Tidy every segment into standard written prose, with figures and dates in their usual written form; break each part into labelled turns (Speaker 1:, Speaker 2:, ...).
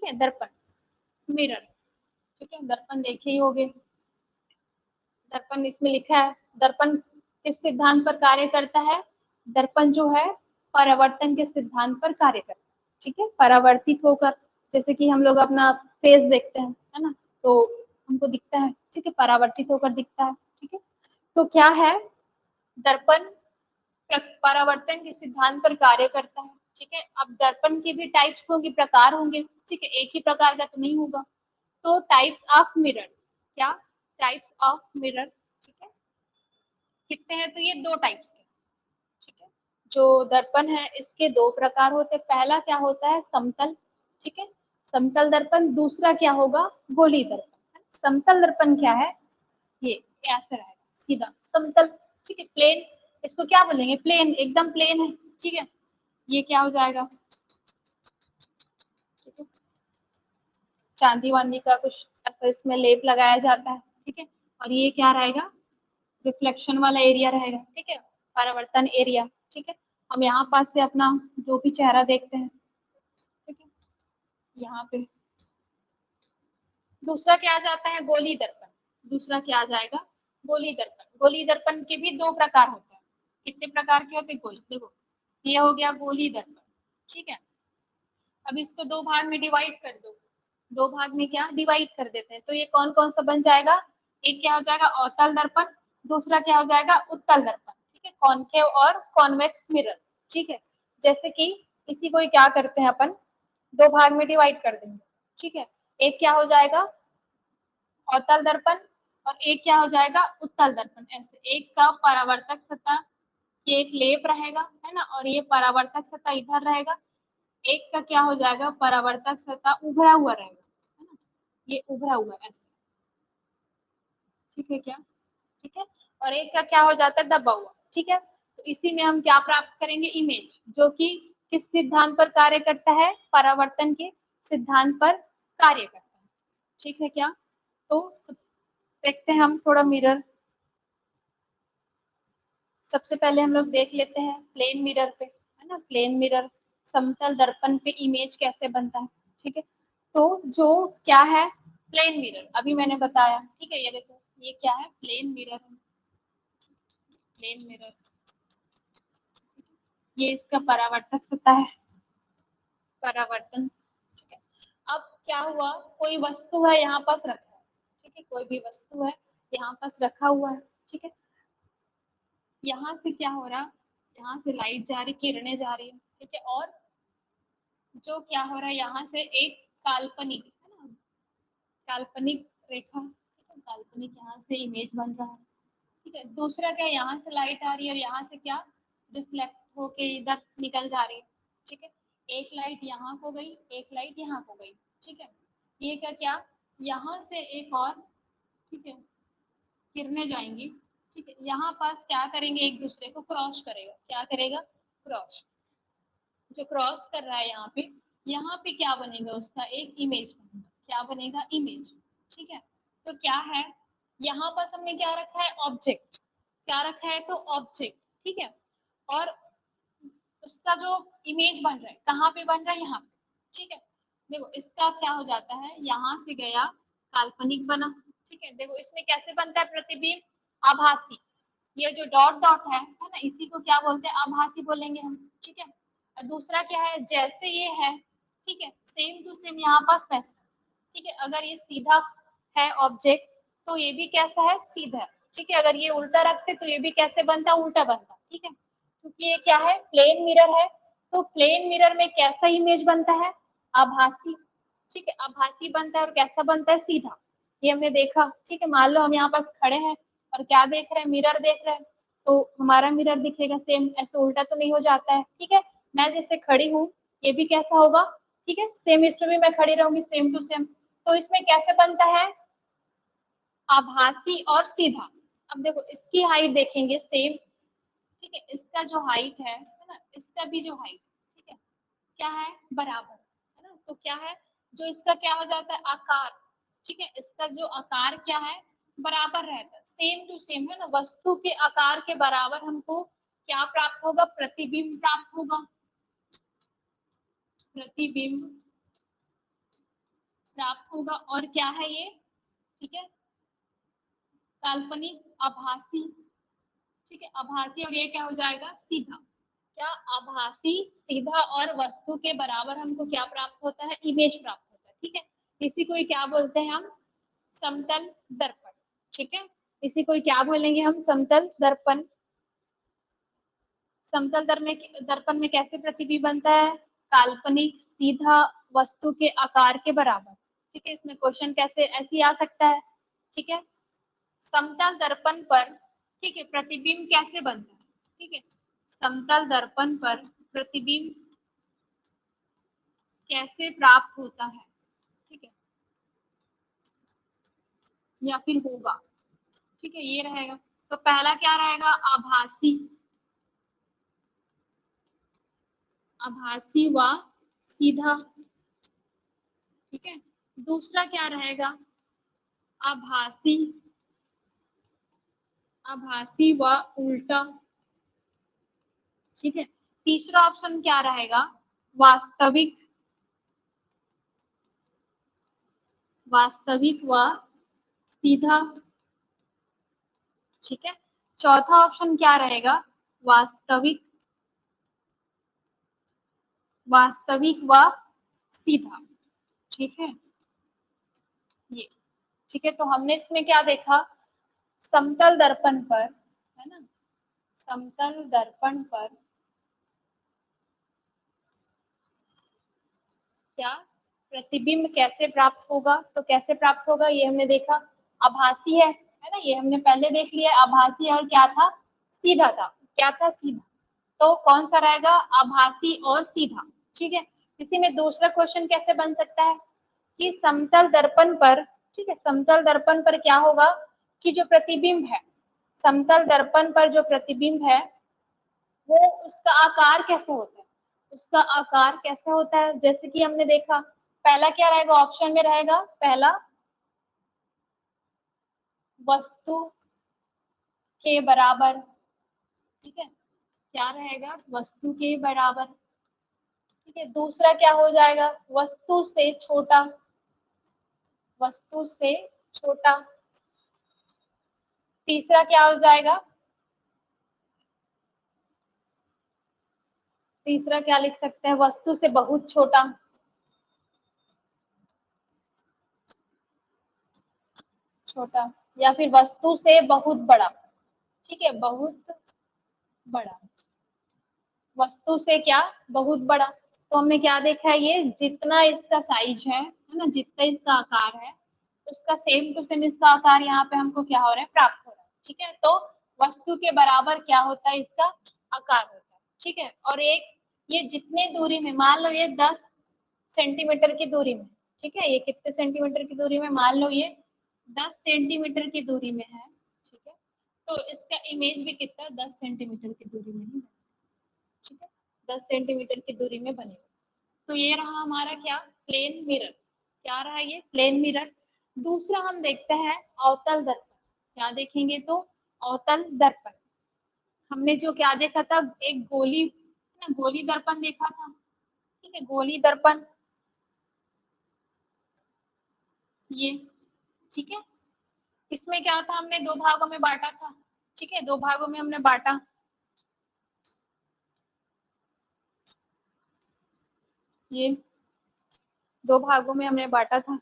Speaker 1: है, दर्पण, मिरर, ठीक है, दर्पण देखे ही होगे। दर्पण इसमें लिखा है, दर्पण किस सिद्धांत पर कार्य करता है? दर्पण जो है परावर्तन के सिद्धांत पर कार्य करता है, ठीक है, परावर्तित होकर, जैसे कि हम लोग अपना फेस देखते हैं, है ना, तो हमको दिखता है, ठीक है, परावर्तित होकर दिखता है, ठीक है। तो क्या है, दर्पण परावर्तन के सिद्धांत पर कार्य करता है, ठीक है। अब दर्पण की भी टाइप्स होंगी, प्रकार होंगे, ठीक है, एक ही प्रकार का तो नहीं होगा। तो टाइप्स ऑफ मिरर, क्या टाइप्स ऑफ मिरर, ठीक है, कितने हैं? तो ये दो टाइप्स के, ठीक है। जो दर्पण है इसके दो प्रकार होते हैं, पहला क्या होता है, समतल, ठीक है, समतल दर्पण। दूसरा क्या होगा, गोली दर्पण। समतल दर्पण क्या है, ये ऐसे रहेगा, सीधा समतल, ठीक है, प्लेन, इसको क्या बोलेंगे, प्लेन, एकदम प्लेन है, ठीक है। ये क्या हो जाएगा, ठीक है, चांदी वांदी का कुछ ऐसा इसमें लेप लगाया जाता है, ठीक है। और ये क्या रहेगा, रिफ्लेक्शन वाला एरिया रहेगा, ठीक है, परावर्तन एरिया, ठीक है। हम यहाँ पास से अपना जो भी चेहरा देखते हैं, ठीक है, यहाँ पे। दूसरा क्या आ जाता है, गोली दर्पण। दूसरा क्या आ जाएगा, गोली दर्पण। गोली दर्पण के भी दो प्रकार होते हैं। कितने प्रकार के होते हैं, गोली, देखो ये हो गया गोली दर्पण, ठीक है। अब इसको दो भाग में डिवाइड कर दो, दो भाग में क्या डिवाइड कर देते हैं, तो ये कौन कौन सा बन जाएगा, एक क्या हो जाएगा अवतल दर्पण, दूसरा क्या हो जाएगा उत्तल दर्पण, ठीक है, कॉनकेव और कॉन्वेक्स मिरर, ठीक है। जैसे कि इसी को क्या करते हैं अपन, दो भाग में डिवाइड कर देंगे, ठीक है। एक क्या हो जाएगा अवतल दर्पण और एक क्या हो जाएगा उत्तल दर्पण। ऐसे एक का परावर्तक सतह, ये एक लेप रहेगा, है ना, और ये परावर्तक सतह इधर रहेगा। एक का क्या हो जाएगा, परावर्तक सतह उभरा हुआ रहेगा, है ना, ये उभरा हुआ ऐसे, ठीक है क्या, ठीक है। और एक का क्या हो जाता है, दबा हुआ, ठीक है। तो इसी में हम क्या प्राप्त करेंगे, इमेज, जो कि किस सिद्धांत पर कार्य करता है, परावर्तन के सिद्धांत पर कार्य करता है, ठीक है क्या। तो देखते हैं हम थोड़ा मिरर। सबसे पहले हम लोग देख लेते हैं प्लेन मिरर पे, है ना, प्लेन मिरर, समतल दर्पण पे इमेज कैसे बनता है, ठीक है। तो जो क्या है प्लेन मिरर, अभी मैंने बताया, ठीक है, ये देखो ये क्या है, प्लेन मिरर है, प्लेन मिरर, ये इसका परावर्तक सतह है, परावर्तन, ठीक है। अब क्या हुआ, कोई वस्तु है यहाँ पास रखा है, ठीक है, कोई भी वस्तु है यहाँ पास रखा हुआ है, ठीक है। यहाँ से क्या हो रहा, यहाँ से लाइट जा रही, किरणें जा रही है, ठीक है। और जो क्या हो रहा है, यहाँ से एक काल्पनिक, है ना, काल्पनिक रेखा, ठीक है, काल्पनिक यहाँ से इमेज बन रहा है, ठीक है। दूसरा क्या, यहाँ से लाइट आ रही है और यहाँ से क्या रिफ्लेक्ट होके इधर निकल जा रही है, ठीक है। एक लाइट यहाँ को गई, एक लाइट यहाँ को गई, ठीक है। ये क्या क्या, यहाँ से एक और, ठीक है, किरणें जाएंगी, ठीक है, यहाँ पास क्या करेंगे, एक दूसरे को क्रॉस करेगा, क्या करेगा, क्रॉस, जो क्रॉस कर रहा है यहाँ पे क्या बनेगा, उसका एक इमेज बनेगा, क्या बनेगा, इमेज, ठीक है। तो क्या है, यहाँ पास हमने क्या रखा है, ऑब्जेक्ट, क्या रखा है, तो ऑब्जेक्ट, ठीक है। और उसका जो इमेज बन रहा है कहाँ पे बन रहा है, यहाँ पे, ठीक है। देखो इसका क्या हो जाता है, यहाँ से गया काल्पनिक बना, ठीक है। देखो इसमें कैसे बनता है प्रतिबिंब, आभासी, ये जो डॉट डॉट है ना, इसी को क्या बोलते हैं, आभासी बोलेंगे हम, ठीक है। और दूसरा क्या है, जैसे ये है, ठीक है, सेम टू सेम यहाँ पास वैसा, ठीक है। अगर ये सीधा है ऑब्जेक्ट तो ये भी कैसा है, सीधा है, ठीक है। अगर ये उल्टा रखते तो ये भी कैसे बनता, उल्टा बनता, ठीक है। क्योंकि ये क्या है, प्लेन मिरर है, तो प्लेन मिरर में कैसा इमेज बनता है, आभासी, ठीक है, आभासी बनता है। और कैसा बनता है, सीधा, ये हमने देखा, ठीक है। मान लो हम यहाँ पास खड़े हैं और क्या देख रहे हैं, मिरर देख रहे हैं, तो हमारा मिरर दिखेगा सेम, ऐसे उल्टा तो नहीं हो जाता है, ठीक है। मैं जैसे खड़ी हूँ, ये भी कैसा होगा, ठीक है, सेम, इसमें भी मैं खड़ी रहूंगी सेम टू सेम। तो इसमें कैसे बनता है, आभासी और सीधा। अब देखो इसकी हाइट देखेंगे सेम, ठीक है, इसका जो हाइट है ना, इसका भी जो हाइट, ठीक है, क्या है, बराबर, है ना। तो क्या है, जो इसका क्या हो जाता है, आकार, ठीक है, इसका जो आकार क्या है, बराबर रहता है, सेम टू सेम, है ना। वस्तु के आकार के बराबर हमको क्या प्राप्त होगा, प्रतिबिंब प्राप्त होगा, प्रतिबिंब प्राप्त होगा। और क्या है ये, ठीक है, काल्पनिक, आभासी, ठीक है, आभासी, और ये क्या हो जाएगा, सीधा। क्या, आभासी, सीधा, और वस्तु के बराबर हमको क्या प्राप्त होता है, इमेज प्राप्त होता है, ठीक है। इसी को क्या बोलते हैं हम, समतल दर्पण, ठीक है। इसी को क्या बोलेंगे हम, समतल दर्पण। समतल दर्पण में कैसे प्रतिबिंब बनता है, काल्पनिक, सीधा, वस्तु के आकार के बराबर, ठीक है। इसमें क्वेश्चन कैसे ऐसे ही आ सकता है, ठीक है। समतल दर्पण पर, ठीक है, प्रतिबिंब कैसे बनता है, ठीक है, समतल दर्पण पर प्रतिबिंब कैसे प्राप्त होता है, ठीक है, या फिर होगा, ठीक है, ये रहेगा। तो पहला क्या रहेगा, आभासी, आभासी व सीधा, ठीक है। दूसरा क्या रहेगा, आभासी, आभासी व उल्टा, ठीक है। तीसरा ऑप्शन क्या रहेगा, वास्तविक, वास्तविक व सीधा, ठीक है। चौथा ऑप्शन क्या रहेगा, वास्तविक, वास्तविक व सीधा, ठीक है, ये, ठीक है। तो हमने इसमें क्या देखा, समतल दर्पण पर, है ना, समतल दर्पण पर क्या प्रतिबिंब कैसे प्राप्त होगा, तो कैसे प्राप्त होगा ये हमने देखा, आभासी है ना, ये हमने पहले देख लिया, आभासी और क्या था, सीधा था, क्या था, सीधा। तो कौन सा रहेगा, आभासी और सीधा, ठीक है। इसी में दूसरा क्वेश्चन कैसे बन सकता है कि समतल दर्पण पर, ठीक है, समतल दर्पण पर क्या होगा कि जो प्रतिबिंब है, समतल दर्पण पर जो प्रतिबिंब है वो उसका आकार कैसे होता है, उसका आकार कैसे होता है, जैसे कि हमने देखा पहला क्या रहेगा, ऑप्शन में रहेगा पहला वस्तु के बराबर, ठीक है, क्या रहेगा, वस्तु के बराबर, ठीक है। दूसरा क्या हो जाएगा, वस्तु से छोटा, वस्तु से छोटा। तीसरा क्या हो जाएगा, तीसरा क्या लिख सकते हैं, वस्तु से बहुत छोटा, छोटा, या फिर वस्तु से बहुत बड़ा, ठीक है, बहुत बड़ा, वस्तु से क्या, बहुत बड़ा। तो हमने क्या देखा है, ये जितना इसका साइज है ना, जितना इसका आकार है, उसका सेम टू सेम इसका आकार यहाँ पे हमको क्या हो रहा है, प्राप्त हो रहा है, ठीक है। तो वस्तु के बराबर क्या होता है, इसका आकार होता है, ठीक है। और एक ये जितने दूरी में, मान लो ये 10 सेंटीमीटर की दूरी में, ठीक है, ये कितने सेंटीमीटर की दूरी में, मान लो ये 10 सेंटीमीटर की दूरी में है, ठीक है। तो इसका इमेज भी कितना, 10 सेंटीमीटर की दूरी में ही, ठीक है, 10 सेंटीमीटर की दूरी में बनेगा। तो ये रहा हमारा क्या, प्लेन मिरर, क्या रहा ये, प्लेन मिरर। दूसरा हम देखते हैं अवतल दर्पण, क्या देखेंगे, तो अवतल दर्पण, हमने जो क्या देखा था, एक गोली ना, गोली दर्पण देखा था, ठीक है, गोली दर्पण, ये, ठीक है। इसमें क्या था, हमने दो भागों में बांटा था, ठीक है, दो भागों में हमने बांटा, ये दो भागों में हमने बांटा था,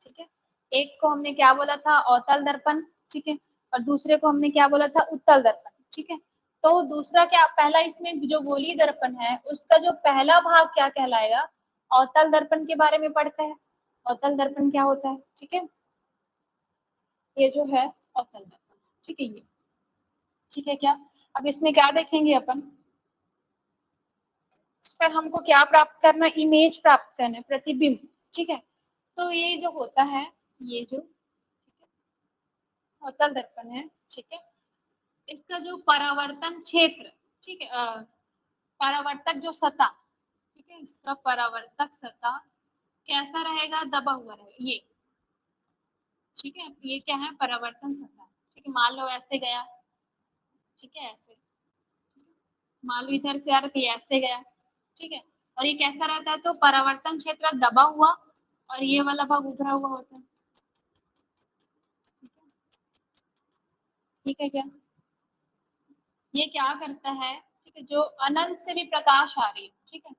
Speaker 1: ठीक है। एक को हमने क्या बोला था, अवतल दर्पण, ठीक है, और दूसरे को हमने क्या बोला था, उत्तल दर्पण, ठीक है। तो दूसरा क्या, पहला इसमें जो गोली दर्पण है उसका जो पहला भाग क्या कहलाएगा, अवतल दर्पण के बारे में पढ़ते हैं, अवतल दर्पण क्या होता है, ठीक है, ये जो है अवतल दर्पण, ठीक है, ये, ठीक है। क्या, अब इसमें क्या देखेंगे अपन, इस पर हमको क्या प्राप्त करना, इमेज प्राप्त करना है, प्रतिबिंब, ठीक है। तो ये जो होता है, ये जो अवतल दर्पण है, ठीक है, इसका जो परावर्तन क्षेत्र, ठीक है, परावर्तक जो सतह, ठीक है, इसका परावर्तक सतह कैसा रहेगा, दबा हुआ रहेगा, ये, ठीक है, ये क्या है, परावर्तन सतह, ठीक है। मान लो ऐसे गया, ठीक है, ऐसे, मान लो इधर से आ रहा था, ये ऐसे गया, ठीक है, और ये कैसा रहता है, तो परावर्तन क्षेत्र दबा हुआ, और ये वाला भाग उभरा हुआ होता है। ठीक है क्या? ये क्या करता है, ठीक है, जो अनंत से भी प्रकाश आ रही है, ठीक है,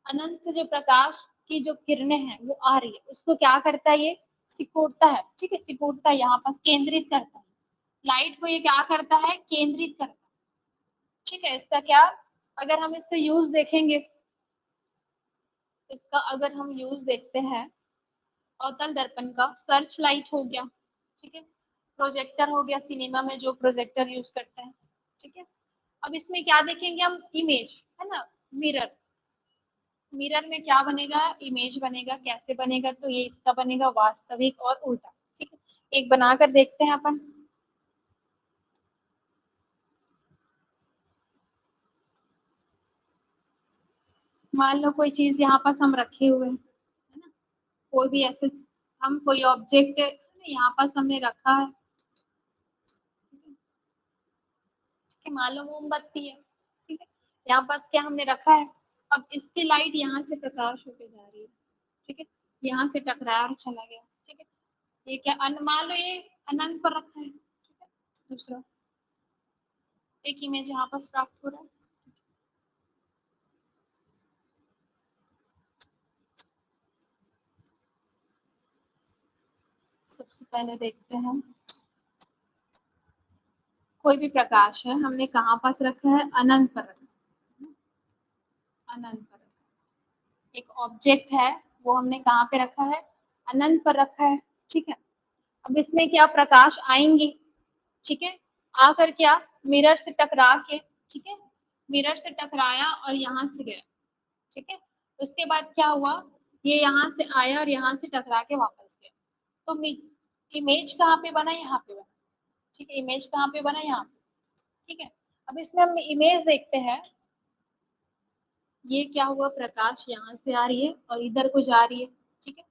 Speaker 1: अनंत से जो प्रकाश की जो किरणें हैं वो आ रही है, उसको क्या करता है, ये सिकोड़ता है, ठीक है, सिकोड़ता है, यहाँ पास केंद्रित करता है, लाइट को ये क्या करता है, केंद्रित करता है, ठीक है। इसका क्या, अगर हम इसका यूज देखेंगे, इसका अगर हम यूज देखते हैं, अवतल दर्पण का सर्च लाइट हो गया, ठीक है, प्रोजेक्टर हो गया, सिनेमा में जो प्रोजेक्टर यूज करते हैं, ठीक है। अब इसमें क्या देखेंगे हम, इमेज, है ना, मिरर, मिरर में क्या बनेगा, इमेज बनेगा, कैसे बनेगा, तो ये इसका बनेगा वास्तविक और उल्टा, ठीक है। एक बनाकर देखते हैं अपन। मान लो कोई चीज यहाँ पास हम रखे हुए हैं, है ना, कोई भी ऐसे, हम कोई ऑब्जेक्ट यहाँ पास हमने रखा है, कि मान लो मोमबत्ती है, ठीक है, यहाँ पास क्या हमने रखा है, अब इसकी लाइट यहाँ से प्रकाश होके जा रही है, ठीक है, यहाँ से टकराया और चला गया, ठीक है, ये क्या मान लो ये अनंत पर रखा है, ठीक है। दूसरा एक इमेज यहाँ पास प्राप्त हो रहा है, सबसे पहले देखते हैं, कोई भी प्रकाश है हमने कहाँ पास रखा है, अनंत पर रखा है, अनंत पर रखा है। एक ऑब्जेक्ट है वो हमने कहाँ पे रखा है, अनंत पर रखा है, ठीक है। अब इसमें क्या प्रकाश आएंगी, ठीक है, आकर क्या मिरर से टकरा के, ठीक है, मिरर से टकराया और यहाँ से गया, ठीक है। उसके बाद क्या हुआ, ये यहाँ से आया और यहाँ से टकरा के वापस गया, तो इमेज कहाँ पे बना, यहाँ पे बना, ठीक है, इमेज कहाँ पे बना, यहाँ पे, ठीक है। अब इसमें हम इमेज देखते हैं, ये क्या हुआ, प्रकाश यहाँ से आ रही है और इधर को जा रही है, ठीक है,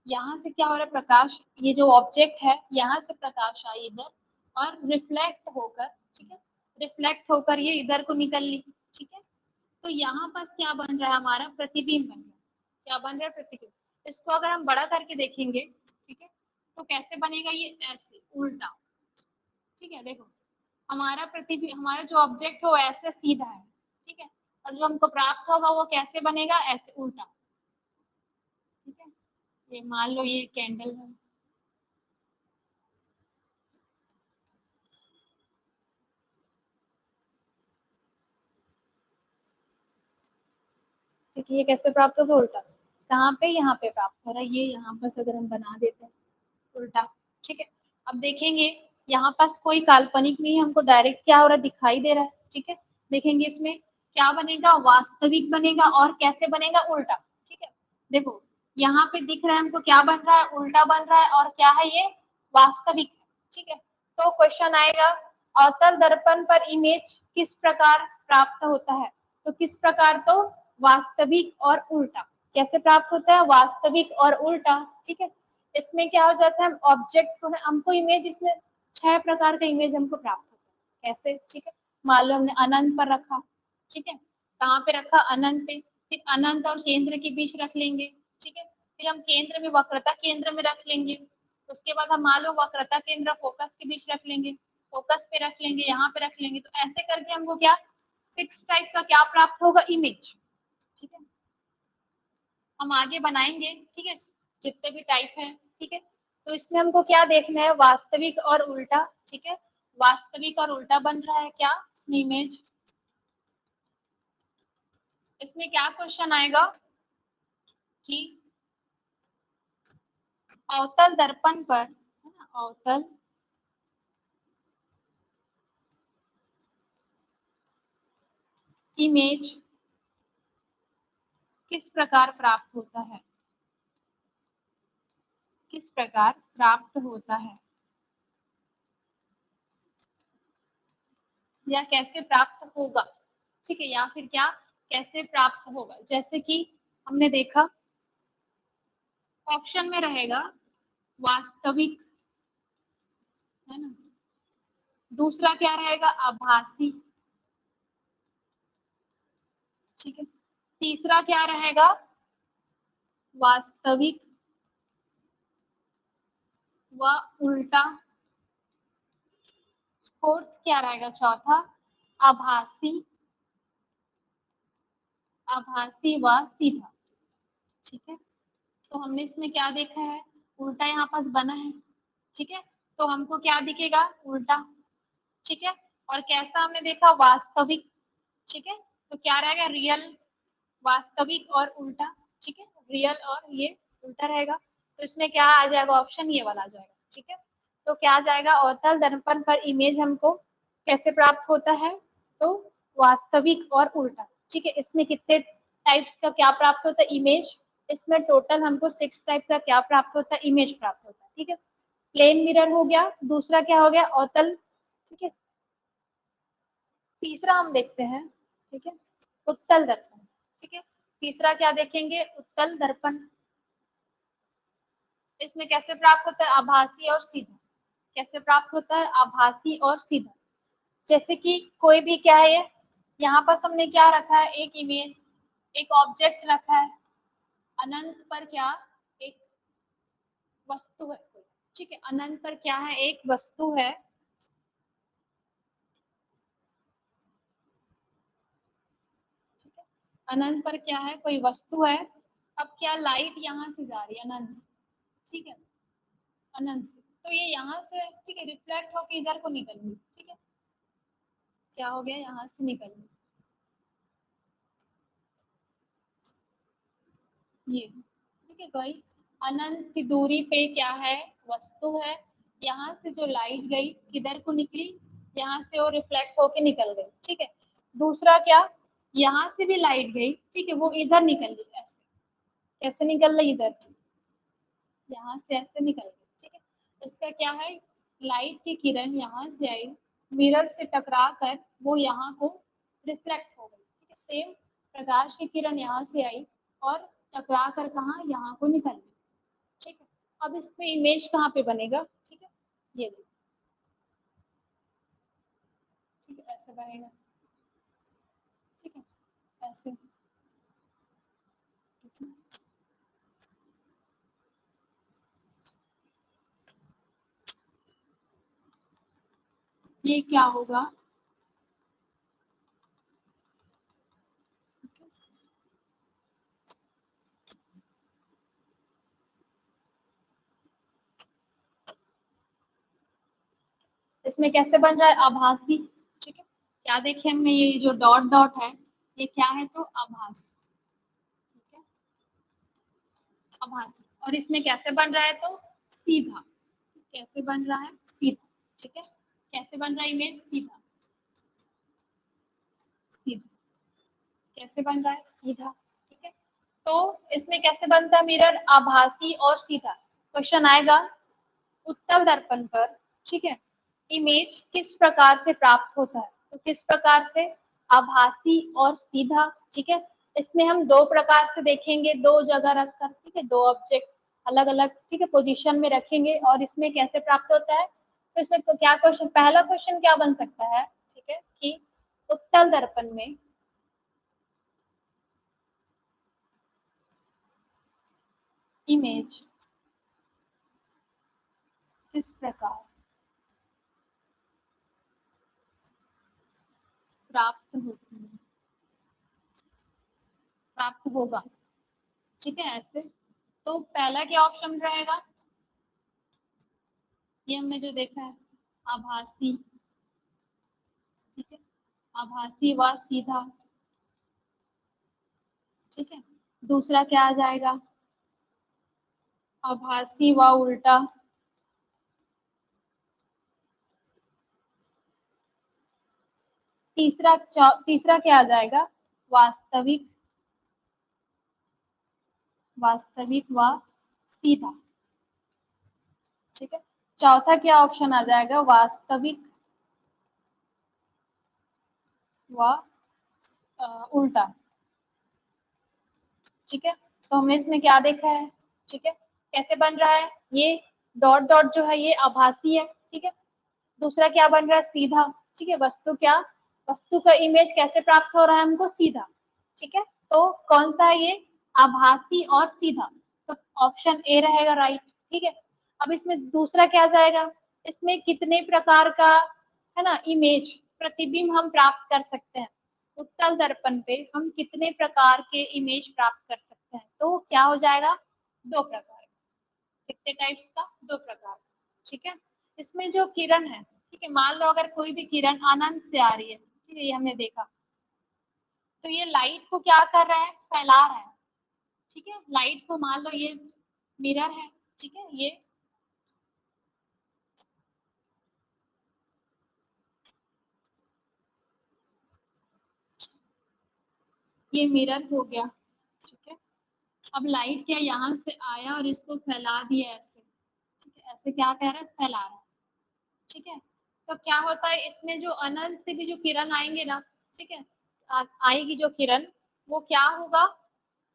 Speaker 1: यहाँ से क्या हो रहा है, प्रकाश, ये जो ऑब्जेक्ट है यहाँ से प्रकाश आई इधर और रिफ्लेक्ट होकर, ठीक है, रिफ्लेक्ट होकर ये इधर को निकल ली, ठीक है। तो यहाँ पास क्या बन रहा है, हमारा प्रतिबिंब बन रहा है, क्या बन रहा है, प्रतिबिंब। इसको अगर हम बड़ा करके देखेंगे, ठीक है, तो कैसे बनेगा, ये ऐसे उल्टा, ठीक है, देखो, हमारा प्रतिबिंब, हमारा जो ऑब्जेक्ट है वो ऐसे सीधा है, ठीक है, और जो हमको प्राप्त होगा वो कैसे बनेगा, ऐसे उल्टा, ठीक है। ये मान लो ये कैंडल है, ठीक है, ये कैसे प्राप्त होगा, उल्टा, कहाँ पे, यहाँ पे प्राप्त हो रहा है, ये यहाँ पास अगर हम बना देते हैं उल्टा, ठीक है। अब देखेंगे यहाँ पास कोई काल्पनिक नहीं है, हमको डायरेक्ट क्या हो रहा है, दिखाई दे रहा है, ठीक है। देखेंगे इसमें क्या बनेगा, वास्तविक बनेगा, और कैसे बनेगा, उल्टा, ठीक है। देखो यहाँ पे दिख रहा है हमको, क्या बन रहा है, उल्टा बन रहा है, और क्या है ये, वास्तविक है, ठीक है। तो क्वेश्चन आएगा, अवतल दर्पण पर इमेज किस प्रकार प्राप्त होता है, तो किस प्रकार, तो वास्तविक और उल्टा, कैसे प्राप्त होता है, वास्तविक और उल्टा, ठीक है। इसमें क्या हो जाता है, हम ऑब्जेक्ट को, हमको इमेज, इसमें 6 प्रकार का इमेज हमको प्राप्त होता है, कैसे, ठीक है। मान लो हमने अनंत पर रखा, ठीक है, कहाँ पे रखा, अनंत पे, फिर अनंत और केंद्र के बीच रख लेंगे, ठीक है, फिर हम केंद्र में वक्रता केंद्र में रख लेंगे, उसके बाद हम मान लो वक्रता केंद्र फोकस के बीच रख लेंगे, फोकस पे रख लेंगे, यहाँ पे रख लेंगे, तो ऐसे करके हमको क्या 6 टाइप का क्या प्राप्त होगा, इमेज, ठीक है। हम आगे बनाएंगे, ठीक है, जितने भी टाइप है, ठीक है। तो इसमें हमको क्या देखना है, वास्तविक और उल्टा, ठीक है, वास्तविक और उल्टा बन रहा है क्या, इसमें इमेज। इसमें क्या क्वेश्चन आएगा कि अवतल दर्पण पर, है ना, अवतल इमेज किस प्रकार प्राप्त होता है, किस प्रकार प्राप्त होता है, या कैसे प्राप्त होगा, ठीक है, या फिर क्या कैसे प्राप्त होगा। जैसे कि हमने देखा ऑप्शन में रहेगा वास्तविक, है ना, दूसरा क्या रहेगा, आभासी, ठीक है, तीसरा क्या रहेगा, वास्तविक, व उल्टा। फोर्थ क्या रहेगा, चौथा आभासी, आभासी व सीधा। ठीक है, तो हमने इसमें क्या देखा है, उल्टा यहाँ पास बना है। ठीक है, तो हमको क्या दिखेगा, उल्टा। ठीक है, और कैसा हमने देखा, वास्तविक। ठीक है, तो क्या रहेगा, रियल, वास्तविक और उल्टा। ठीक है, रियल और ये उल्टा रहेगा। तो इसमें क्या आ जाएगा, ऑप्शन ये वाला आ जाएगा। ठीक है, तो क्या आ जाएगा, अवतल दर्पण पर इमेज हमको कैसे प्राप्त होता है, तो वास्तविक और उल्टा। ठीक है, इसमें कितने टाइप्स का क्या प्राप्त होता है, इमेज। इसमें टोटल हमको 6 टाइप का क्या प्राप्त होता है, इमेज प्राप्त होता है। ठीक है, प्लेन मिरर हो गया, दूसरा क्या हो गया, अवतल। ठीक है, तीसरा हम देखते हैं, ठीक है, उत्तल दर्पण। ठीक है, तीसरा क्या देखेंगे, उत्तल दर्पण। इसमें कैसे प्राप्त होता है, आभासी और सीधा। कैसे प्राप्त होता है, आभासी और सीधा। जैसे कि कोई भी क्या है, यहाँ पर हमने क्या रखा है, एक इमेज, एक ऑब्जेक्ट रखा है, अनंत पर क्या, एक वस्तु है। ठीक है, अनंत पर क्या है, एक वस्तु है। ठीक है, अनंत पर क्या है, कोई वस्तु है। अब क्या, लाइट यहाँ से जा रही है अनंत से। ठीक है, अनंत से, तो ये यहाँ से, ठीक है, रिफ्लेक्ट होकर इधर को निकल गई। ठीक है, क्या हो गया, यहाँ से निकल गई ये। ठीक है, गई, अनंत की दूरी पे क्या है, वस्तु है। यहाँ से जो लाइट गई किधर को निकली, यहाँ से वो रिफ्लेक्ट होके निकल गई। ठीक है, दूसरा क्या, यहाँ से भी लाइट गई। ठीक है, वो इधर निकल गई, ऐसे कैसे निकल रही, इधर, यहाँ से ऐसे निकल गई। ठीक है, इसका क्या है, लाइट की किरण यहाँ से आई, मिरर से टकरा कर वो यहाँ को रिफ्लेक्ट हो गई। ठीक है, सेम प्रकाश की किरण यहाँ से आई और टकरा कर कहाँ, यहाँ को निकल गई। ठीक है, अब इसमें इमेज कहाँ पे बनेगा, ठीक है, ये देखिए। ठीक है, ऐसे बनेगा। ठीक है, ऐसे। ठीक है, ये क्या होगा, इसमें कैसे बन रहा है, आभासी। ठीक है, क्या देखे हमने, ये जो डॉट डॉट है, ये क्या है, तो आभास। ठीक है, आभासी, और इसमें कैसे बन रहा है, तो सीधा। कैसे बन रहा है, सीधा। ठीक है, कैसे बन रहा है इमेज, सीधा, सीधा। कैसे बन रहा है, सीधा। ठीक है, तो इसमें कैसे बनता है मिरर, आभासी और सीधा। क्वेश्चन आएगा, उत्तल दर्पण पर, ठीक है, इमेज किस प्रकार से प्राप्त होता है, तो किस प्रकार से, आभासी और सीधा। ठीक है, इसमें हम दो प्रकार से देखेंगे, दो जगह रखकर। ठीक है, दो ऑब्जेक्ट अलग अलग, ठीक है, पोजीशन में रखेंगे और इसमें कैसे प्राप्त होता है। तो इसमें तो क्या क्वेश्चन, पहला क्वेश्चन क्या बन सकता है, ठीक है, कि उत्तल दर्पण में इमेज किस प्रकार प्राप्त होती है, प्राप्त होगा। ठीक है, ऐसे। तो पहला क्या ऑप्शन रहेगा, ये हमने जो देखा है, आभासी। ठीक है, आभासी व सीधा। ठीक है, दूसरा क्या आ जाएगा, आभासी व उल्टा। तीसरा क्या आ जाएगा, वास्तविक, वास्तविक व सीधा। ठीक है, चौथा क्या ऑप्शन आ जाएगा, वास्तविक व उल्टा। ठीक है, तो हमने इसमें क्या देखा है, ठीक है, कैसे बन रहा है, ये डॉट डॉट जो है ये आभासी है। ठीक है, दूसरा क्या बन रहा है, सीधा। ठीक है, वस्तु क्या, वस्तु का इमेज कैसे प्राप्त हो रहा है हमको, सीधा। ठीक है, तो कौन सा है ये, आभासी और सीधा। तो ऑप्शन ए रहेगा राइट। ठीक है, अब इसमें दूसरा क्या जाएगा, इसमें कितने प्रकार का है ना इमेज प्रतिबिंब हम प्राप्त कर सकते हैं, उत्तल दर्पण पे हम कितने प्रकार के इमेज प्राप्त कर सकते हैं, तो क्या हो जाएगा, दो प्रकार। कितने टाइप्स का, दो प्रकार। ठीक है, इसमें जो किरण है, ठीक है, मान लो अगर कोई भी किरण अनंत से आ रही है, ठीक है, ये हमने देखा, तो ये लाइट को क्या कर रहा है, फैला रहा है। ठीक है, लाइट को मान लो ये मिरर है, ठीक है, ये मिरर हो गया। ठीक है, अब लाइट क्या यहाँ से आया और इसको फैला दिया ऐसे, ठीक है, ऐसे क्या कह रहा है, फैला रहा है। ठीक है, तो क्या होता है, इसमें जो अनंत से भी जो किरण आएंगे ना, ठीक है, आएगी जो किरण, वो क्या होगा,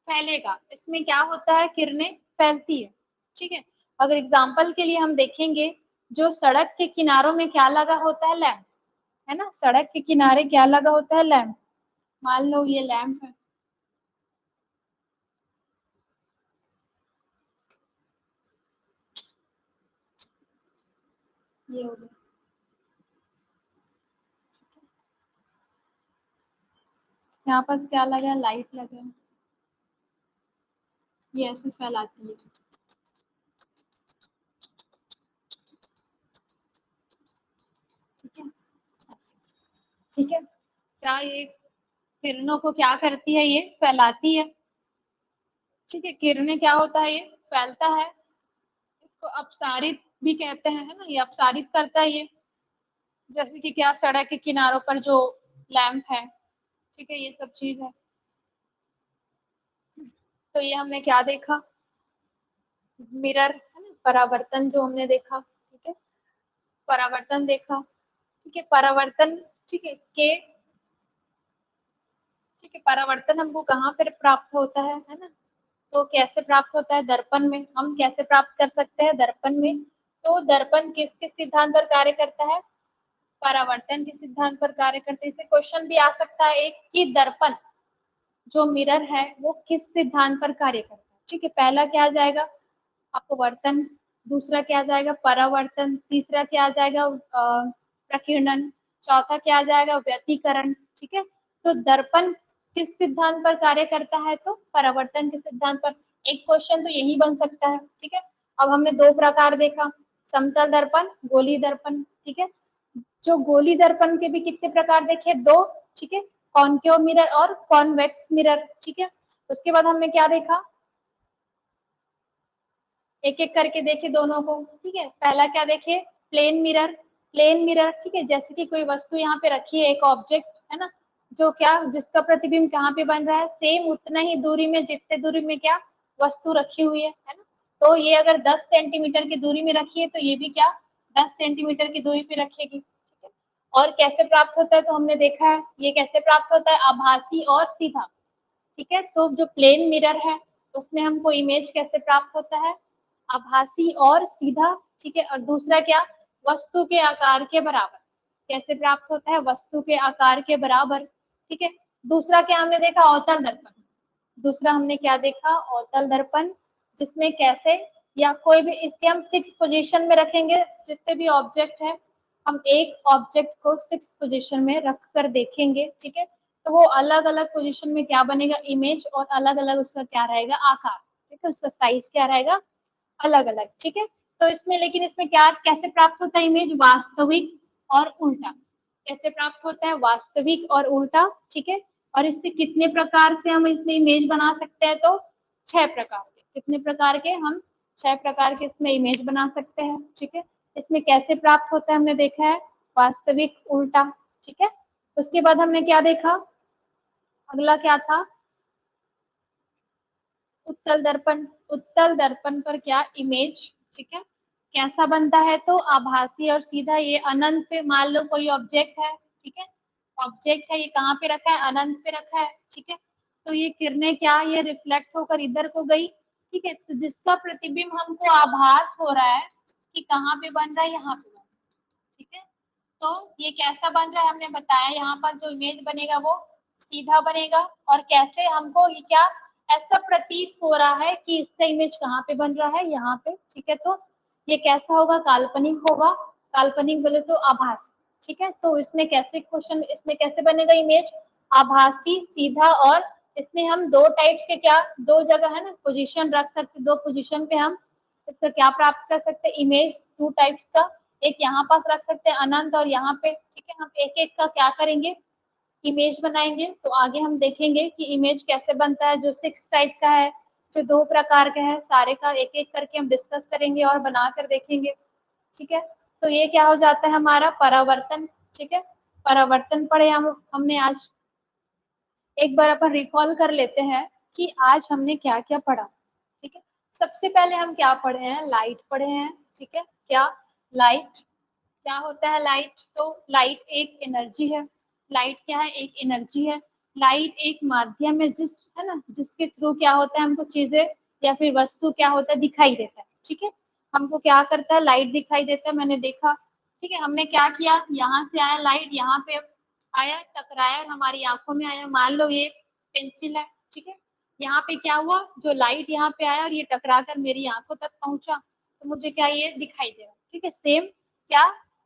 Speaker 1: फैलेगा। इसमें क्या होता है, किरणें फैलती है। ठीक है, अगर एग्जाम्पल के लिए हम देखेंगे, जो सड़क के किनारों में क्या लगा होता है, लैंप, है ना, सड़क के किनारे क्या लगा होता है, लैंप। मान लो ये लैंप है, ये हो गया। यहाँ पास क्या लगा है, लाइट लगा है, ये ऐसे फैलाती है। ठीक है, ऐसे। ठीक है, क्या ये किरणों को क्या करती है, ये फैलाती है। ठीक है, किरणें क्या होता है, ये फैलता है। इसको अपसारित भी कहते हैं, है ना, ये अपसारित करता है ये। जैसे कि क्या, सड़क के किनारों पर जो लैंप है, ठीक है, ये सब चीज है। तो ये हमने क्या देखा, मिरर, है ना, परावर्तन जो हमने देखा। ठीक है, परावर्तन देखा। ठीक है, परावर्तन, ठीक है, ठीक है, परावर्तन हमको कहाँ पर प्राप्त होता है ना, तो कैसे प्राप्त होता है, दर्पण में। हम कैसे प्राप्त कर सकते हैं, दर्पण में। तो दर्पण किस किस सिद्धांत पर कार्य करता है, परावर्तन के सिद्धांत पर कार्य करते हैं। इसे क्वेश्चन भी आ सकता है एक, कि दर्पण जो मिरर है वो किस सिद्धांत पर कार्य करता है। ठीक है, पहला क्या आ जाएगा, अपवर्तन, दूसरा क्या आ जाएगा, परावर्तन, तीसरा क्या आ जाएगा, प्रकीर्णन, चौथा क्या आ जाएगा, व्यतिकरण। ठीक है, तो दर्पण किस सिद्धांत पर कार्य करता है, तो परावर्तन के सिद्धांत पर। एक क्वेश्चन तो यही बन सकता है। ठीक है, अब हमने दो प्रकार देखा, समतल दर्पण, गोलीय दर्पण। ठीक है, जो गोली दर्पण के भी कितने प्रकार देखे, दो। ठीक है, कॉनकेव मिरर और कॉन्वेक्स मिरर। ठीक है, उसके बाद हमने क्या देखा, एक एक करके देखे दोनों को। ठीक है, पहला क्या देखे, प्लेन मिरर। प्लेन मिरर, ठीक है, जैसे कि कोई वस्तु यहाँ पे रखी है, एक ऑब्जेक्ट, है ना, जो क्या, जिसका प्रतिबिंब कहाँ पे बन रहा है, सेम उतना ही दूरी में, जितने दूरी में क्या वस्तु रखी हुई है ना। तो ये अगर 10 सेंटीमीटर की दूरी में रखी है, तो ये भी क्या 10 सेंटीमीटर की दूरी पे रखेगी। ठीक है, और कैसे प्राप्त होता है, तो हमने देखा है ये कैसे प्राप्त होता है, आभासी और सीधा। ठीक है, तो जो प्लेन मिरर है उसमें हमको इमेज कैसे प्राप्त होता है, आभासी और सीधा। ठीक है, और दूसरा क्या, वस्तु के आकार के बराबर। कैसे प्राप्त होता है, वस्तु के आकार के बराबर। ठीक है, दूसरा क्या हमने देखा, अवतल दर्पण। दूसरा हमने क्या देखा, अवतल दर्पण, जिसमें कैसे, या कोई भी, इसके हम 6 पोजीशन में रखेंगे, जितने भी ऑब्जेक्ट है हम एक ऑब्जेक्ट को 6 पोजीशन में रख कर देखेंगे। ठीक है, तो वो अलग अलग पोजीशन में क्या बनेगा, इमेज, और अलग अलग उसका क्या रहेगा, आकार। ठीक है, उसका साइज क्या रहेगा, अलग अलग। ठीक है, तो इसमें, लेकिन इसमें क्या, कैसे प्राप्त होता है इमेज, वास्तविक और उल्टा। कैसे प्राप्त होता है, वास्तविक और उल्टा। ठीक है, और इससे कितने प्रकार से हम इसमें इमेज बना सकते हैं, तो 6 प्रकार के। कितने प्रकार के, हम 6 प्रकार के इसमें इमेज बना सकते हैं। ठीक है, इसमें कैसे प्राप्त होता है, हमने देखा है वास्तविक, उल्टा। ठीक है, उसके बाद हमने क्या देखा, अगला क्या था, उत्तल दर्पण। उत्तल दर्पण पर क्या, इमेज। ठीक है, कैसा बनता है, तो आभासी और सीधा। ये अनंत पे, मान लो कोई ऑब्जेक्ट है, ठीक है, ऑब्जेक्ट है, ये कहाँ पे रखा है, अनंत पे रखा है। ठीक है, तो ये किरणें क्या, ये रिफ्लेक्ट होकर इधर को गई। ठीक है, तो जिसका प्रतिबिंब हमको आभास हो रहा है कि कहाँ पे बन रहा है, यहाँ पे बन रहा है। ठीक है, तो ये कैसा बन रहा है, हमने बताया, यहाँ पर जो इमेज बनेगा वो सीधा बनेगा। और कैसे, हमको ये क्या, ऐसा प्रतीत हो रहा है कि इसका इमेज कहाँ पे बन रहा है, यहाँ पे। ठीक है, तो ये कैसा होगा, काल्पनिक होगा। काल्पनिक बोले तो आभासी, ठीक है। तो इसमें कैसे क्वेश्चन, इसमें कैसे बनेगा इमेज, आभासी, सीधा, और इसमें हम दो टाइप्स के, क्या दो जगह है ना पोजीशन रख सकते, दो पोजीशन पे हम इसका क्या प्राप्त कर सकते हैं, इमेज टू टाइप्स का। एक यहाँ पास रख सकते हैं अनंत, और यहाँ पे, ठीक है। हम एक एक का क्या करेंगे, इमेज बनाएंगे। तो आगे हम देखेंगे कि इमेज कैसे बनता है, जो 6 टाइप का है, जो 2 प्रकार का है, सारे का एक एक करके हम डिस्कस करेंगे और बना कर देखेंगे, ठीक है। तो ये क्या हो जाता है हमारा परावर्तन, ठीक है। परावर्तन पढ़े हमने आज। एक बार अपन रिकॉल कर लेते हैं कि आज हमने क्या क्या पढ़ा, ठीक है। सबसे पहले हम क्या पढ़े हैं, लाइट पढ़े हैं, ठीक है। क्या लाइट, क्या होता है लाइट, तो लाइट एक एनर्जी है। लाइट क्या है, एक एनर्जी है। लाइट एक माध्यम है, जिस है ना, जिसके थ्रू क्या होता है, हमको चीजें या फिर वस्तु क्या होता है, दिखाई देता है, ठीक है। हमको क्या करता है, लाइट दिखाई देता है, मैंने देखा, ठीक है। हमने क्या किया, यहाँ से आया लाइट, यहाँ पे आया, टकराया और हमारी आंखों में आया। मान लो ये पेंसिल है, ठीक है। यहाँ पे क्या हुआ, जो लाइट यहाँ पे आया और ये टकरा कर मेरी आंखों तक पहुंचा, तो मुझे क्या ये दिखाई दे रहा, ठीक है। सेम क्या,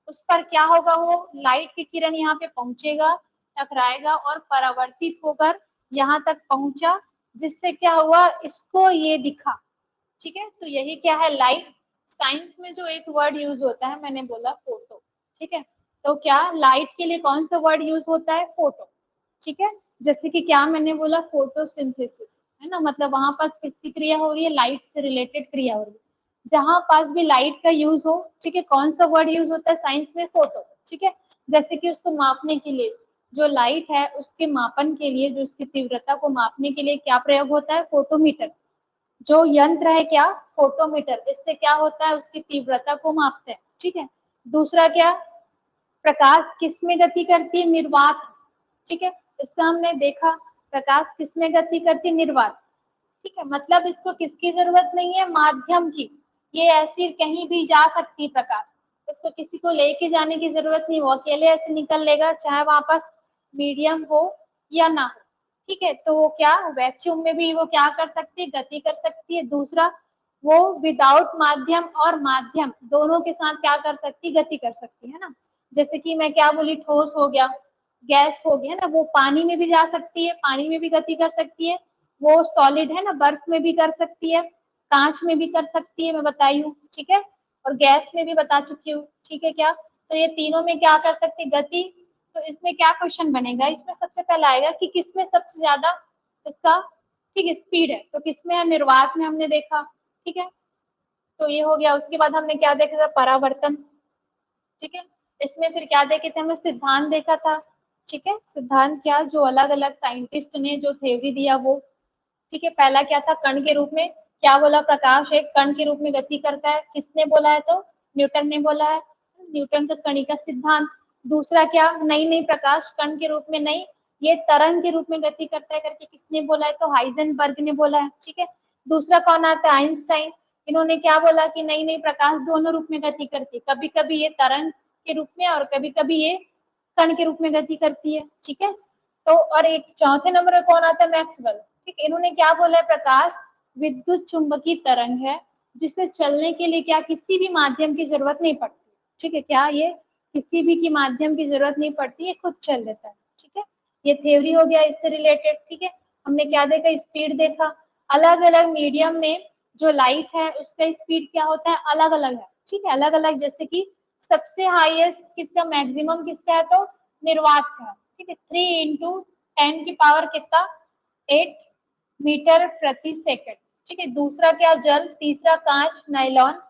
Speaker 1: उस पर क्या होगा, वो लाइट की किरण यहाँ पे पहुंचेगा, टकराएगा और परावर्तित होकर यहाँ तक पहुंचा, जिससे क्या हुआ, इसको ये दिखा, ठीक है। तो यही क्या है, लाइट। साइंस में जो एक वर्ड यूज होता है, मैंने बोला फोटो, ठीक है। तो क्या लाइट के लिए कौन सा वर्ड यूज होता है, फोटो, ठीक है। जैसे कि क्या मैंने बोला, फोटोसिंथेसिस, है ना, मतलब वहां पास किसकी क्रिया हो रही है, लाइट से रिलेटेड क्रिया हो रही है। जहां पास भी लाइट का यूज हो, ठीक है, कौन सा वर्ड यूज होता है साइंस में, फोटो, ठीक है। जैसे कि उसको मापने के लिए, जो लाइट है उसके मापन के लिए, जो उसकी तीव्रता को मापने के लिए क्या प्रयोग होता है, फोटोमीटर। जो यंत्र है क्या, फोटोमीटर, इससे क्या होता है, उसकी तीव्रता को मापते हैं, ठीक है। दूसरा क्या, प्रकाश किस में गति करती है, निर्वात, ठीक है। इसका हमने देखा, प्रकाश किस में गति करती है, निर्वात, ठीक है। मतलब इसको किसकी जरूरत नहीं है, माध्यम की। ये ऐसी कहीं भी जा सकती है प्रकाश, इसको किसी को लेके जाने की जरूरत नहीं, वो अकेले ऐसे निकल लेगा, चाहे वहां पास मीडियम हो या ना हो, ठीक है। तो वो क्या, वैक्यूम में भी वो क्या कर सकती है, गति कर सकती है। दूसरा, वो विदाउट माध्यम और माध्यम दोनों के साथ क्या कर सकती है, गति कर सकती है ना। जैसे कि मैं क्या बोली, ठोस हो गया, गैस हो गया ना, वो पानी में भी जा सकती है, पानी में भी गति कर सकती है। वो सॉलिड है ना, बर्फ में भी कर सकती है, कांच में भी कर सकती है, मैं बताई हूँ, ठीक है। और गैस में भी बता चुकी हूँ, ठीक है। क्या, तो ये तीनों में क्या कर सकती है, गति। तो इसमें क्या क्वेश्चन बनेगा, इसमें सबसे पहला आएगा कि किसमें सबसे ज्यादा इसका, ठीक है, स्पीड है, तो किसमें है, निर्वात में हमने देखा, ठीक है। तो ये हो गया। उसके बाद हमने क्या देखा था, परावर्तन, ठीक है। इसमें फिर क्या देखे थे, हमने सिद्धांत देखा था, ठीक है। सिद्धांत क्या, जो अलग अलग साइंटिस्ट ने जो थ्योरी दिया वो, ठीक है। पहला क्या था, कण के रूप में, क्या बोला, प्रकाश एक कण के रूप में गति करता है, किसने बोला है, तो न्यूटन ने बोला है, न्यूटन का कणिका सिद्धांत। दूसरा क्या, नहीं नहीं, प्रकाश कण के रूप में नहीं, ये तरंग के रूप में गति करता है करके किसने बोला है, तो हाइजेनबर्ग ने बोला है, ठीक है। दूसरा कौन आता है, आइंस्टाइन। इन्होंने क्या बोला कि नहीं नहीं, प्रकाश दोनों रूप में गति करती है, कभी कभी ये तरंग के रूप में और कभी कभी ये कण के रूप में गति करती है, ठीक है। तो और एक चौथे नंबर पर कौन आता है, मैक्सवेल, ठीक है। इन्होंने क्या बोला है, प्रकाश विद्युत चुंबकीय तरंग है, जिसे चलने के लिए क्या किसी भी माध्यम की जरूरत नहीं पड़ती, ठीक है। क्या ये किसी भी की माध्यम की जरूरत नहीं पड़ती, ये खुद चल देता है, ठीक है। ये थ्योरी हो गया इससे रिलेटेड, ठीक है। हमने क्या देखा, स्पीड देखा। अलग अलग मीडियम में जो लाइट है उसका स्पीड क्या होता है, अलग अलग है, ठीक है, अलग अलग। जैसे कि सबसे हाईएस्ट किसका, मैक्सिमम किसका है, तो निर्वात का, ठीक है। 3 × 10 की पावर कितना, 8 मीटर प्रति सेकंड, ठीक है। दूसरा क्या, जल। तीसरा कांच, नायलॉन,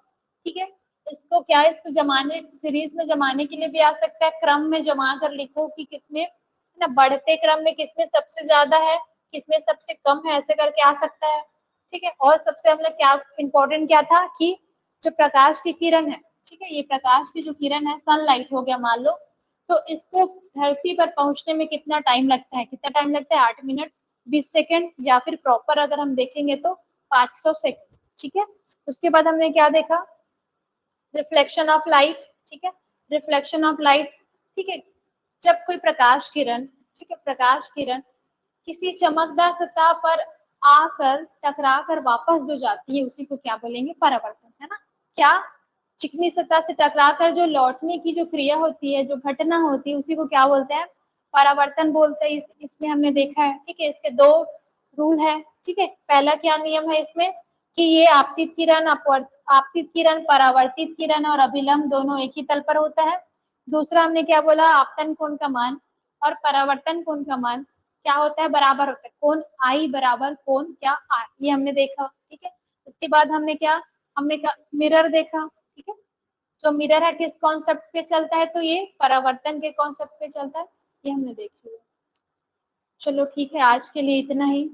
Speaker 1: ठीक है। इसको क्या, इसको जमाने, सीरीज में जमाने के लिए भी आ सकता है, क्रम में जमा कर लिखो कि किसमें ना, बढ़ते क्रम में किसमें सबसे ज्यादा है, किसमें सबसे कम है, ऐसे करके आ सकता है, ठीक है। और सबसे हम लोग क्या इम्पोर्टेंट क्या था कि जो प्रकाश की किरण है, ठीक है, ये प्रकाश की जो किरण है, सनलाइट हो गया मान लो, तो इसको धरती पर पहुंचने में कितना टाइम लगता है, कितना टाइम लगता है, 8 मिनट 20 सेकंड, या फिर प्रॉपर अगर हम देखेंगे तो 500 सेकंड, ठीक है। उसके बाद हमने क्या देखा, रिफ्लेक्शन ऑफ लाइट, ठीक है। रिफ्लेक्शन ऑफ लाइट, ठीक है। जब कोई प्रकाश किरण, ठीक है, प्रकाश किरण किसी चमकदार सतह पर आकर टकरा कर वापस जो जाती है, उसी को क्या बोलेंगे, परावर्तन, है ना। क्या, चिकनी सतह से टकराकर जो लौटने की जो क्रिया होती है, जो घटना होती है, उसी को क्या बोलते हैं? परावर्तन बोलते हैं। इसमें हमने देखा है, ठीक है, इसके दो रूल है, ठीक है। पहला क्या नियम है इसमें कि ये आपतित किरण, आपतित किरण, परावर्तित किरण और अभिलंब दोनों एक ही तल पर होता है। दूसरा हमने क्या बोला, आपतन कोण का मान और परावर्तन कोण का मान क्या होता है? बराबर होता है। कोण आई बराबर कोण क्या आर, ये हमने देखा, ठीक है। इसके बाद हमने क्या मिरर देखा, ठीक है। जो मिरर है किस कॉन्सेप्ट पे चलता है? तो ये परावर्तन के कॉन्सेप्ट पे चलता है, ये हमने देख लिया। चलो ठीक है, आज के लिए इतना ही।